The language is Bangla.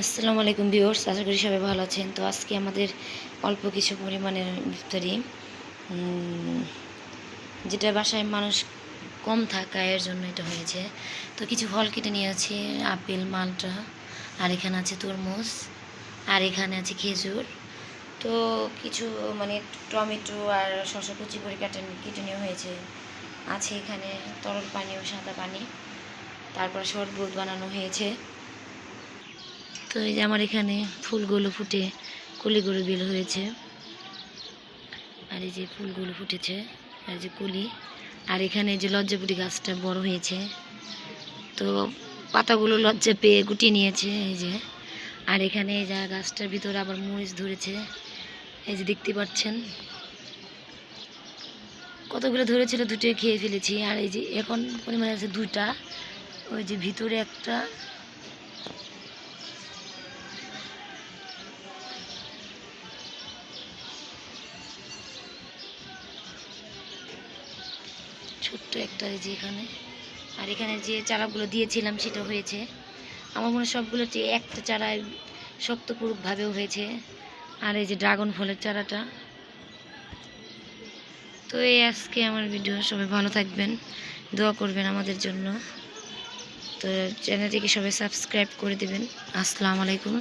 আসসালামু আলাইকুম ভিউয়ার্স, আশা করি সবাই ভালো আছেন। তো আজকে আমাদের অল্প কিছু পরিমাণের ইফতারি, যেটা বাসায় মানুষ কম থাকায় এর জন্য এটা হয়েছে। তো কিছু ফল কেটে নিয়েছি, আপেল, মালটা, আর এখানে আছে তরমুজ, আর এখানে আছে খেজুর। তো কিছু মানে টমেটো আর শসা কুচি করে কেটে নেওয়া হয়েছে। আছে এখানে তরল পানি ও সাদা পানি, তারপর শরবত বানানো হয়েছে। তো এই যে আমার এখানে ফুলগুলো ফুটে কলিগুলো বের হয়েছে, আর এই যে ফুলগুলো ফুটেছে, আর যে কলি, আর এখানে যে লজ্জাপুরি গাছটা বড় হয়েছে। তো পাতাগুলো লজ্জা পেয়ে গুটিয়ে নিয়েছে এই যে। আর এখানে এই যে গাছটার ভিতরে আবার মরিচ ধরেছে, এই যে দেখতে পাচ্ছেন কতগুলো ধরেছিল, দুটো খেয়ে ফেলেছি। আর এই যে এখন পরিমাণে আছে দুটা, ওই যে ভিতরে একটা। ছোট্ট একটা এই যে এখানে, আর এখানে যে চারাগুলো দিয়েছিলাম সেটা হয়েছে। আমার মনে হয় সবগুলো একটা চারায় শক্তপূর্বকভাবেও হয়েছে। আর এই যে ড্রাগন ফলের চারাটা। তো এই আজকে আমার ভিডিও, সবাই ভালো থাকবেন, দোয়া করবেন আমাদের জন্য। তো চ্যানেলটিকে সবাই সাবস্ক্রাইব করে দেবেন। আসসালামু আলাইকুম।